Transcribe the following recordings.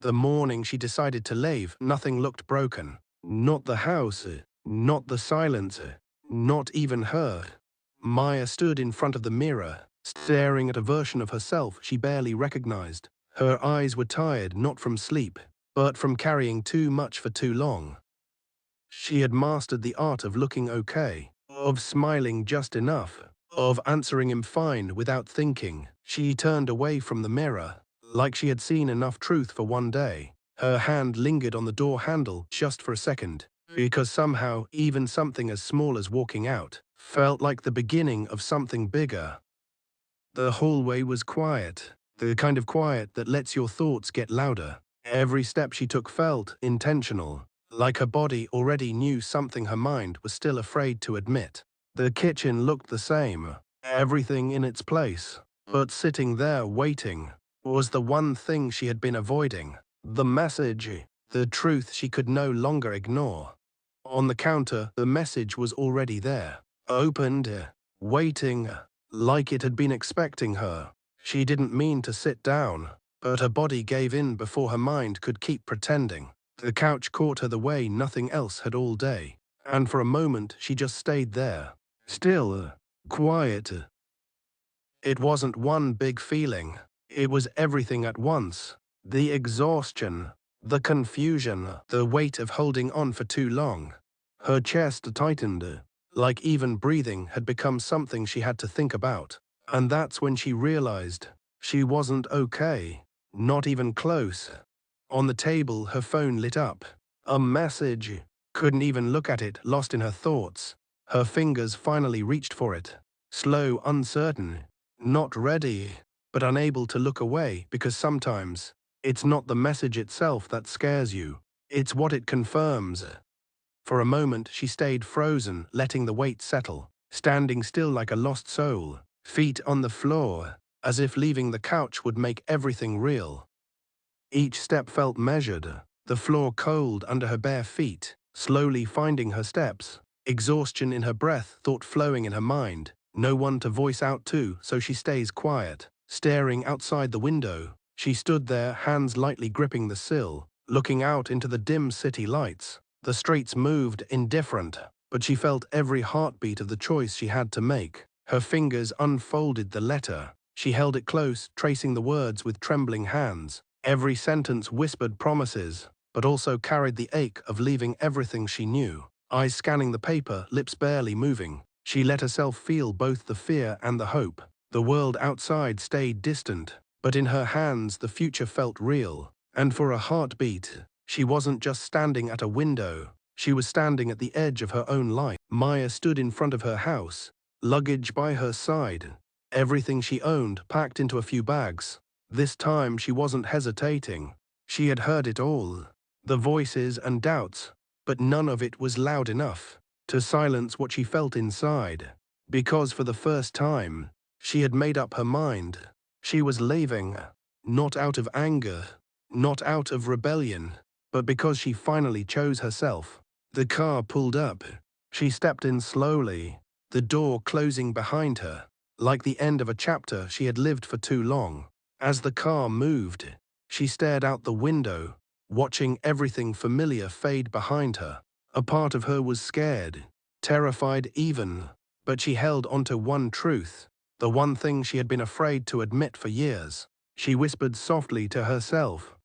The morning she decided to leave, nothing looked broken. Not the house, not the silence, not even her. Maya stood in front of the mirror, staring at a version of herself she barely recognized. Her eyes were tired not from sleep, but from carrying too much for too long. She had mastered the art of looking okay, of smiling just enough, of answering him fine without thinking. She turned away from the mirror, like she had seen enough truth for one day. Her hand lingered on the door handle just for a second, because somehow even something as small as walking out felt like the beginning of something bigger. The hallway was quiet, the kind of quiet that lets your thoughts get louder. Every step she took felt intentional, like her body already knew something her mind was still afraid to admit. The kitchen looked the same, everything in its place, but sitting there waiting was the one thing she had been avoiding. The message, the truth she could no longer ignore. On the counter, the message was already there, opened, waiting, like it had been expecting her. She didn't mean to sit down, but her body gave in before her mind could keep pretending. The couch caught her the way nothing else had all day, and for a moment she just stayed there, still, quiet. It wasn't one big feeling, it was everything at once. The exhaustion, the confusion, the weight of holding on for too long. Her chest tightened, like even breathing had become something she had to think about. And that's when she realized she wasn't okay, not even close. On the table, her phone lit up. A message. Couldn't even look at it, lost in her thoughts. Her fingers finally reached for it. Slow, uncertain, not ready, but unable to look away because sometimes it's not the message itself that scares you, it's what it confirms. For a moment she stayed frozen, letting the weight settle, standing still like a lost soul, feet on the floor, as if leaving the couch would make everything real. Each step felt measured, the floor cold under her bare feet, slowly finding her steps, exhaustion in her breath, thought flowing in her mind, no one to voice out to, so she stays quiet. Staring outside the window, she stood there, hands lightly gripping the sill, looking out into the dim city lights. The streets moved, indifferent, but she felt every heartbeat of the choice she had to make. Her fingers unfolded the letter. She held it close, tracing the words with trembling hands. Every sentence whispered promises, but also carried the ache of leaving everything she knew. Eyes scanning the paper, lips barely moving. She let herself feel both the fear and the hope. The world outside stayed distant, but in her hands the future felt real. And for a heartbeat, she wasn't just standing at a window, she was standing at the edge of her own life. Maya stood in front of her house, luggage by her side, everything she owned packed into a few bags. This time she wasn't hesitating. She had heard it all, the voices and doubts, but none of it was loud enough to silence what she felt inside. Because for the first time, she had made up her mind. She was leaving, not out of anger, not out of rebellion, but because she finally chose herself. The car pulled up. She stepped in slowly, the door closing behind her, like the end of a chapter she had lived for too long. As the car moved, she stared out the window, watching everything familiar fade behind her. A part of her was scared, terrified even, but she held onto one truth, the one thing she had been afraid to admit for years. She whispered softly to herself,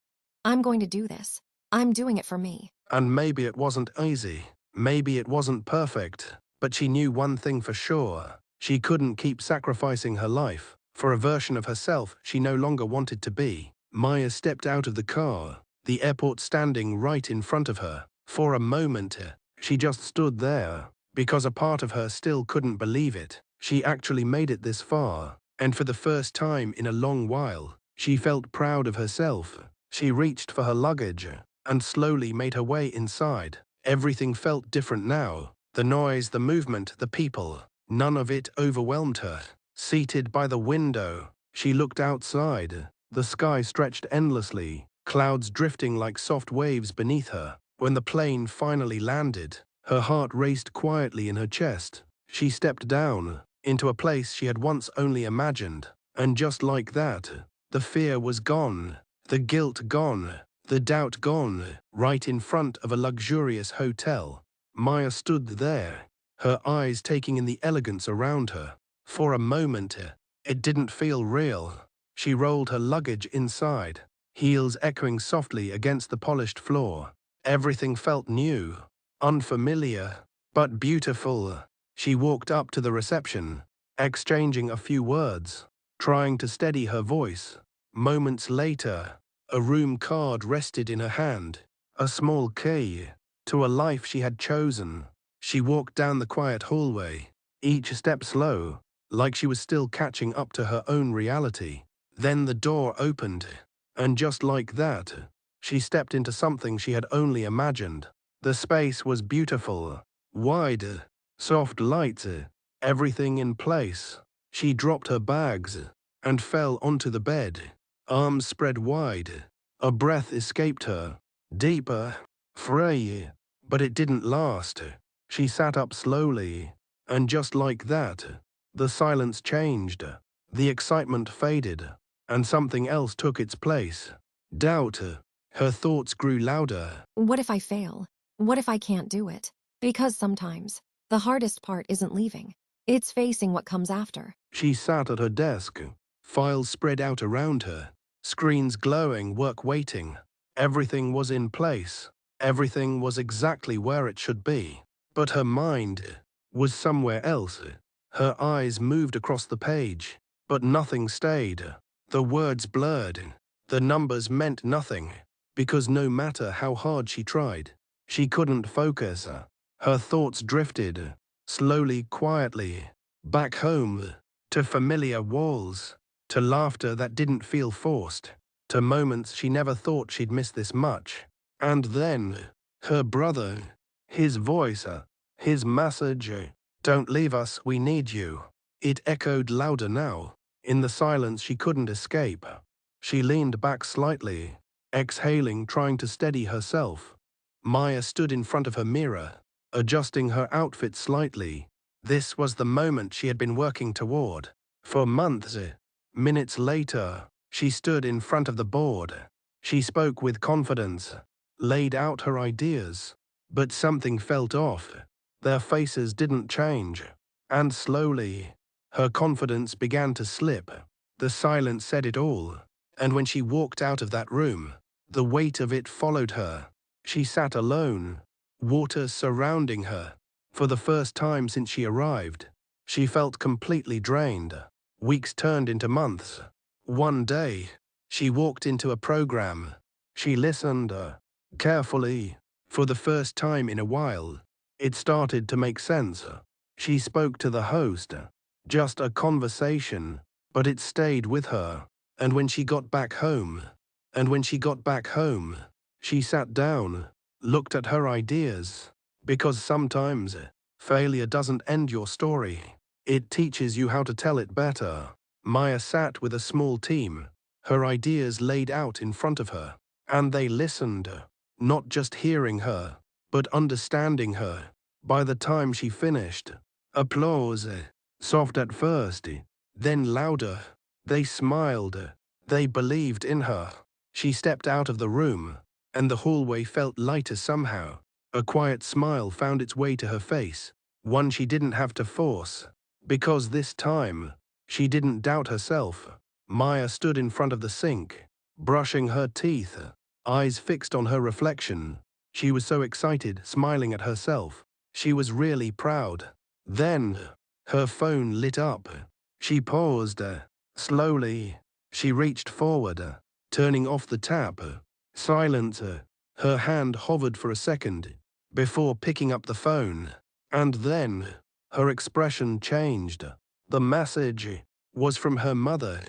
I'm going to do this. I'm doing it for me. and maybe it wasn't easy, maybe it wasn't perfect, but she knew one thing for sure. She couldn't keep sacrificing her life for a version of herself she no longer wanted to be. Maya stepped out of the car, the airport standing right in front of her. For a moment, she just stood there, because a part of her still couldn't believe it. She actually made it this far, and for the first time in a long while, she felt proud of herself. She reached for her luggage and slowly made her way inside. Everything felt different now. The noise, the movement, the people. None of it overwhelmed her. Seated by the window, she looked outside. The sky stretched endlessly, clouds drifting like soft waves beneath her. When the plane finally landed, her heart raced quietly in her chest. She stepped down, into a place she had once only imagined. And just like that, the fear was gone, the guilt gone, The doubt gone. Right in front of a luxurious hotel, Maya stood there, her eyes taking in the elegance around her. For a moment, it didn't feel real. She rolled her luggage inside, heels echoing softly against the polished floor. Everything felt new, unfamiliar, but beautiful. She walked up to the reception, exchanging a few words, trying to steady her voice. Moments later, a room card rested in her hand, a small key to a life she had chosen. She walked down the quiet hallway, each step slow, like she was still catching up to her own reality. Then the door opened, and just like that, she stepped into something she had only imagined. The space was beautiful, wide, soft lights, everything in place. She dropped her bags and fell onto the bed, arms spread wide. A breath escaped her, deeper, free, but it didn't last. She sat up slowly, and just like that, the silence changed, the excitement faded, and something else took its place. Doubt. Her thoughts grew louder. What if I fail? What if I can't do it? Because sometimes, the hardest part isn't leaving. It's facing what comes after. She sat at her desk, files spread out around her, screens glowing, work waiting. Everything was in place. Everything was exactly where it should be. But her mind was somewhere else. Her eyes moved across the page, but nothing stayed. The words blurred. The numbers meant nothing, because no matter how hard she tried, she couldn't focus. Her thoughts drifted, slowly, quietly, back home, to familiar walls, to laughter that didn't feel forced, to moments she never thought she'd miss this much. And then, her brother, his voice, his message, "Don't leave us, we need you." It echoed louder now. In the silence she couldn't escape. She leaned back slightly, exhaling, trying to steady herself. Maya stood in front of her mirror, adjusting her outfit slightly. This was the moment she had been working toward. For months. Minutes later, she stood in front of the board. She spoke with confidence, laid out her ideas, but something felt off. Their faces didn't change, and slowly, her confidence began to slip. The silence said it all, and when she walked out of that room, the weight of it followed her. She sat alone, water surrounding her. For the first time since she arrived, she felt completely drained. Weeks turned into months. One day, she walked into a program. She listened carefully. For the first time in a while, it started to make sense. She spoke to the host. Just a conversation, but it stayed with her. And when she got back home, she sat down, looked at her ideas. Because sometimes, failure doesn't end your story. It teaches you how to tell it better. Maya sat with a small team, her ideas laid out in front of her, and they listened, not just hearing her, but understanding her. By the time she finished, applause, soft at first, then louder. They smiled, they believed in her. She stepped out of the room, and the hallway felt lighter somehow. A quiet smile found its way to her face, one she didn't have to force. Because this time, she didn't doubt herself. Maya stood in front of the sink, brushing her teeth, eyes fixed on her reflection. She was so excited, smiling at herself. She was really proud. Then, her phone lit up. She paused. Slowly, she reached forward, turning off the tap. Silent, her hand hovered for a second, before picking up the phone. And then, her expression changed. The message was from her mother,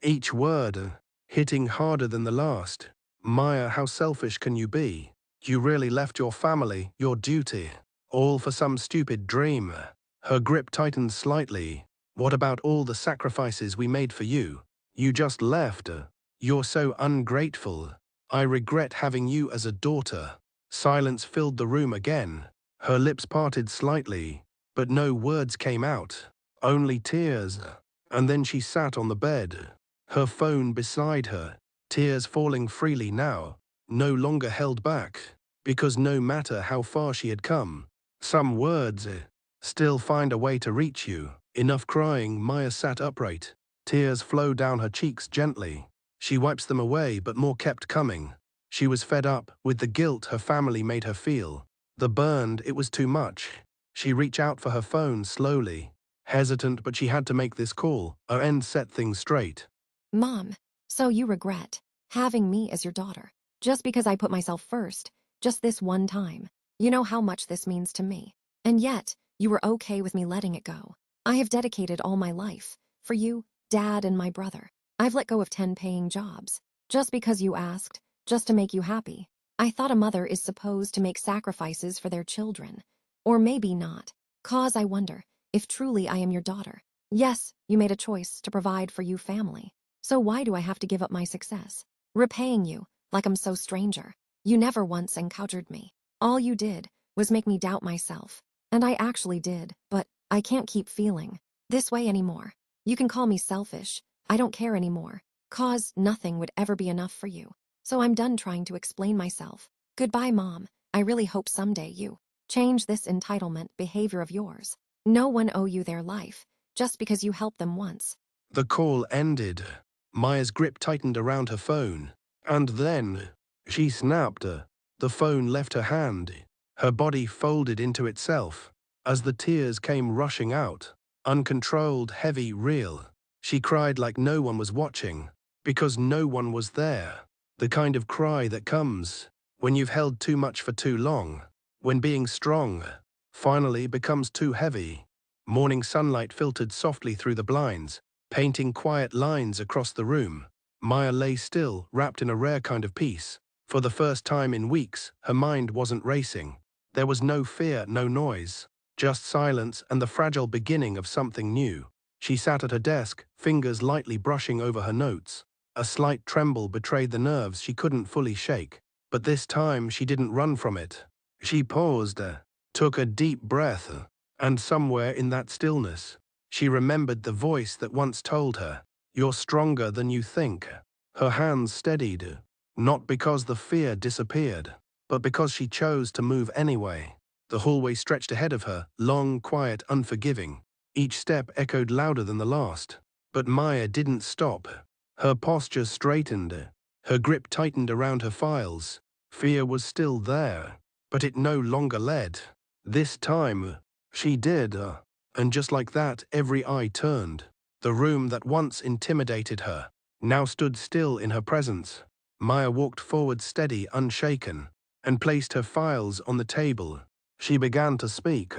each word hitting harder than the last. "Maya, how selfish can you be? You really left your family, your duty, all for some stupid dream." Her grip tightened slightly. "What about all the sacrifices we made for you? You just left. You're so ungrateful. I regret having you as a daughter." Silence filled the room again. Her lips parted slightly, but no words came out, only tears. And then she sat on the bed, her phone beside her, tears falling freely now. no longer held back, because no matter how far she had come, some words still find a way to reach you. Enough crying, Maya sat upright. Tears flowed down her cheeks gently. She wipes them away, but more kept coming. She was fed up with the guilt her family made her feel. The burned, it was too much. She reached out for her phone slowly. Hesitant, but she had to make this call. Her end set things straight. Mom, so you regret having me as your daughter, just because I put myself first, just this one time. You know how much this means to me. And yet, you were okay with me letting it go. I have dedicated all my life for you, Dad, and my brother. I've let go of 10 paying jobs, just because you asked, just to make you happy. I thought a mother is supposed to make sacrifices for their children. Or maybe not. Cause I wonder if truly I am your daughter. Yes, you made a choice to provide for you family. So why do I have to give up my success? Repaying you, like I'm so stranger. You never once encountered me. All you did was make me doubt myself. And I actually did, but I can't keep feeling this way anymore. You can call me selfish. I don't care anymore. Cause nothing would ever be enough for you. So I'm done trying to explain myself. Goodbye, Mom. I really hope someday you change this entitlement behavior of yours. No one owe you their life, just because you helped them once. The call ended. Maya's grip tightened around her phone. And then, she snapped. The phone left her hand. Her body folded into itself. As the tears came rushing out, uncontrolled, heavy, real, she cried like no one was watching, because no one was there. The kind of cry that comes when you've held too much for too long, when being strong finally becomes too heavy. Morning sunlight filtered softly through the blinds, painting quiet lines across the room. Maya lay still, wrapped in a rare kind of peace. For the first time in weeks, her mind wasn't racing. There was no fear, no noise, just silence and the fragile beginning of something new. She sat at her desk, fingers lightly brushing over her notes. A slight tremble betrayed the nerves she couldn't fully shake. But this time she didn't run from it. She paused, took a deep breath, and somewhere in that stillness, she remembered the voice that once told her, "You're stronger than you think." Her hands steadied, not because the fear disappeared, but because she chose to move anyway. The hallway stretched ahead of her, long, quiet, unforgiving. Each step echoed louder than the last. But Maya didn't stop. Her posture straightened. Her grip tightened around her files. Fear was still there, but it no longer led. This time, she did. And just like that, every eye turned. The room that once intimidated her now stood still in her presence. Maya walked forward steady, unshaken, and placed her files on the table. She began to speak,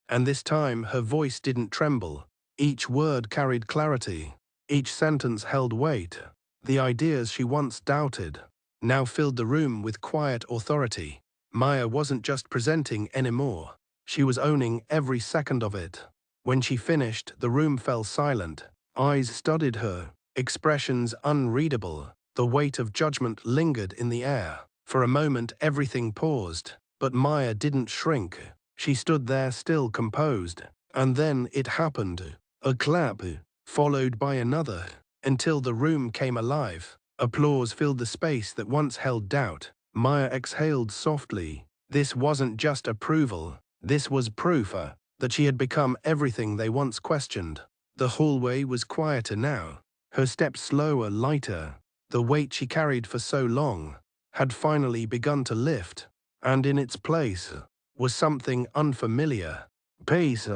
and this time her voice didn't tremble. Each word carried clarity. Each sentence held weight. The ideas she once doubted now filled the room with quiet authority. Maya wasn't just presenting anymore. She was owning every second of it. When she finished, the room fell silent. Eyes studied her, expressions unreadable. The weight of judgment lingered in the air. For a moment, everything paused. But Maya didn't shrink. She stood there still composed. And then it happened. A clap, followed by another, until the room came alive. Applause filled the space that once held doubt. Maya exhaled softly. This wasn't just approval. This was proof that she had become everything they once questioned. The hallway was quieter now, her steps slower, lighter. The weight she carried for so long had finally begun to lift, and in its place was something unfamiliar. Peace.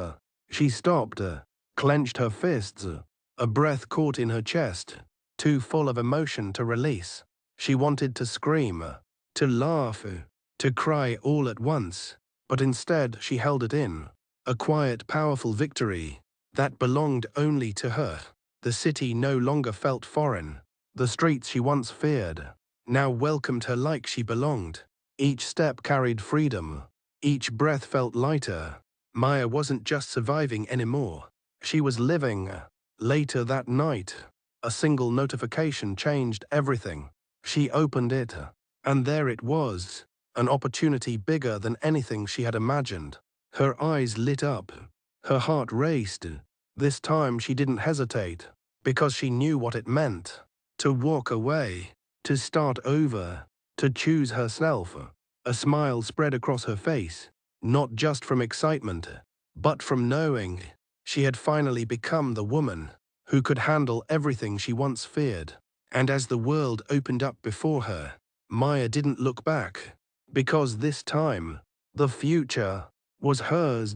She stopped, clenched her fists, a breath caught in her chest, too full of emotion to release. She wanted to scream, to laugh, to cry all at once, but instead she held it in. A quiet, powerful victory that belonged only to her. The city no longer felt foreign. The streets she once feared now welcomed her like she belonged. Each step carried freedom. Each breath felt lighter. Maya wasn't just surviving anymore. She was living. Later that night, a single notification changed everything. She opened it, and there it was, an opportunity bigger than anything she had imagined. Her eyes lit up. Her heart raced. This time she didn't hesitate, because she knew what it meant. To walk away, to start over, to choose herself. A smile spread across her face, not just from excitement, but from knowing she had finally become the woman who could handle everything she once feared. And as the world opened up before her, Maya didn't look back, because this time, the future was hers.